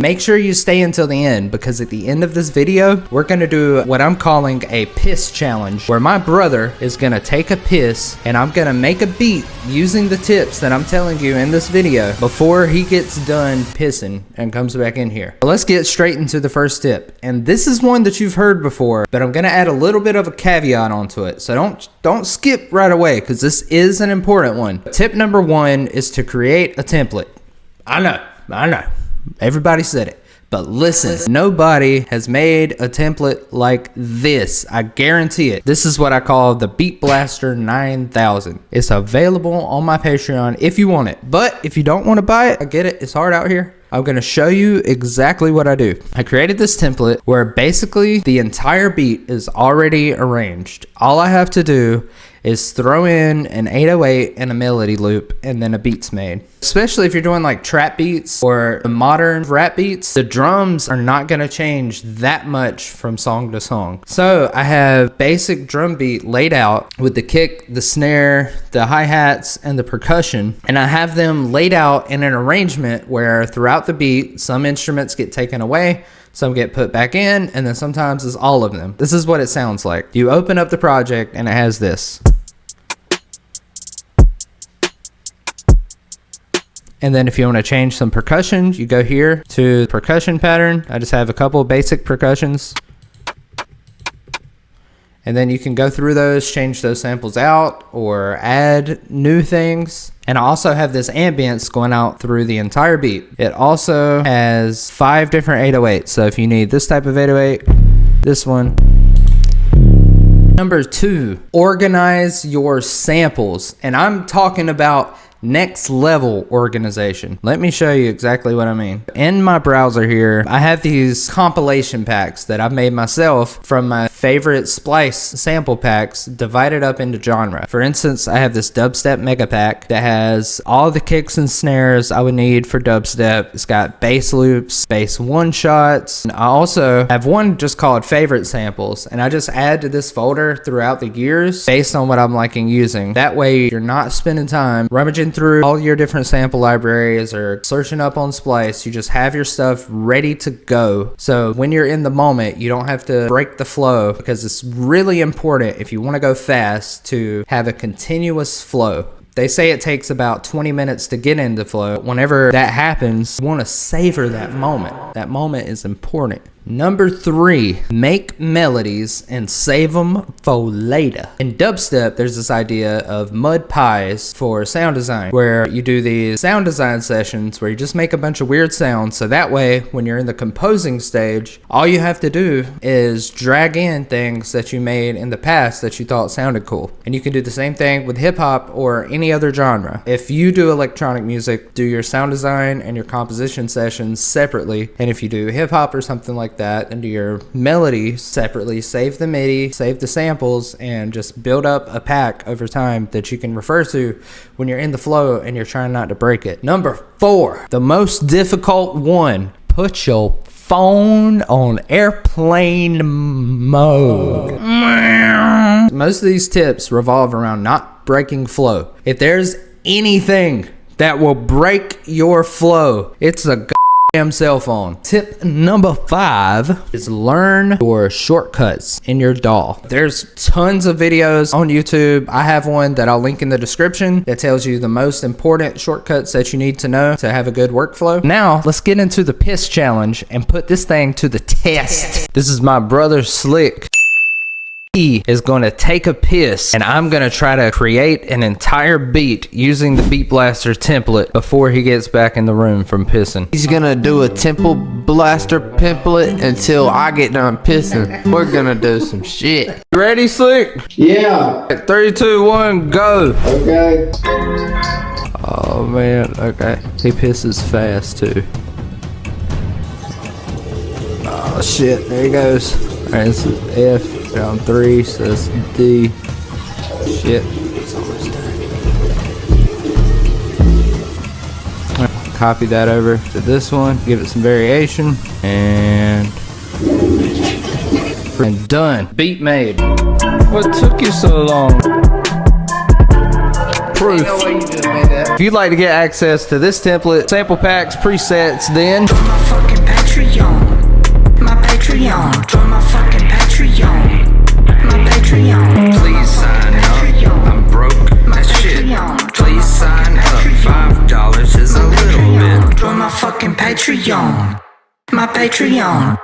Make sure you stay until the end, because at the end of this video, we're gonna do what I'm calling a piss challenge, where my brother is gonna take a piss and I'm gonna make a beat using the tips that I'm telling you in this video before he gets done pissing and comes back in here. Let's get straight into the first tip. And this is one that you've heard before, but I'm gonna add a little bit of a caveat onto it. So don't skip right away, because this is an important one. Tip number 1 is to create a template. I know. Everybody said it. But listen, nobody has made a template like this. I guarantee it. This is what I call the Beat Blaster 9000. It's available on my Patreon if you want it. But if you don't want to buy it, I get it. It's hard out here. I'm going to show you exactly what I do. I created this template where basically the entire beat is already arranged. All I have to do is throw in an 808 and a melody loop, and then a beat's made. Especially if you're doing like trap beats or modern rap beats, the drums are not gonna change that much from song to song. So I have basic drum beat laid out with the kick, the snare, the hi-hats, and the percussion. And I have them laid out in an arrangement where throughout the beat, some instruments get taken away, some get put back in, and then sometimes it's all of them. This is what it sounds like. You open up the project and it has this. And then if you want to change some percussion, you go here to percussion pattern. I just have a couple of basic percussions. And then you can go through those, change those samples out, or add new things. And I also have this ambience going out through the entire beat. It also has 5 different 808s. So if you need this type of 808, this one. Number 2, organize your samples. And I'm talking about next level organization. Let me show you exactly what I mean. In my browser here, I have these compilation packs that I've made myself from my favorite Splice sample packs divided up into genre. For instance, I have this dubstep mega pack that has all the kicks and snares I would need for dubstep. It's got bass loops, bass one shots. And I also have one just called favorite samples, and I just add to this folder throughout the years based on what I'm liking using. That way you're not spending time rummaging through all your different sample libraries or searching up on Splice. You just have your stuff ready to go. So when you're in the moment, you don't have to break the flow, because it's really important if you want to go fast to have a continuous flow. They say it takes about 20 minutes to get into flow. Whenever that happens, you want to savor that moment. That moment is important. Number 3, make melodies and save them for later. In dubstep, there's this idea of mud pies for sound design, where you do these sound design sessions where you just make a bunch of weird sounds. So that way, when you're in the composing stage, all you have to do is drag in things that you made in the past that you thought sounded cool. And you can do the same thing with hip hop or any other genre. If you do electronic music, do your sound design and your composition sessions separately. And if you do hip hop or something like that, and do your melody separately, save the MIDI, save the samples, and just build up a pack over time that you can refer to when you're in the flow and you're trying not to break it. Number 4, the most difficult one, put your phone on airplane mode. Most of these tips revolve around not breaking flow. If there's anything that will break your flow, it's a goddamn cell phone. Tip number 5 is learn your shortcuts in your DAW. There's tons of videos on YouTube. I have one that I'll link in the description that tells you the most important shortcuts that you need to know to have a good workflow. Now, let's get into the piss challenge and put this thing to the test. This is my brother Slick. He is going to take a piss, and I'm going to try to create an entire beat using the Beat Blaster template before he gets back in the room from pissing. He's going to do a Temple Blaster template until I get done pissing. We're going to do some shit. You ready, Slick? Yeah. 3, 2, 1, go. Okay. Oh, man. Okay. He pisses fast, too. Oh, shit. There he goes. All right, this is F. Down 3, so that's D. Shit. It's almost done. Copy that over to this one, give it some variation, and done. Beat made. What took you so long? Proof. If you'd like to get access to this template, sample packs, presets, then Patreon. My Patreon.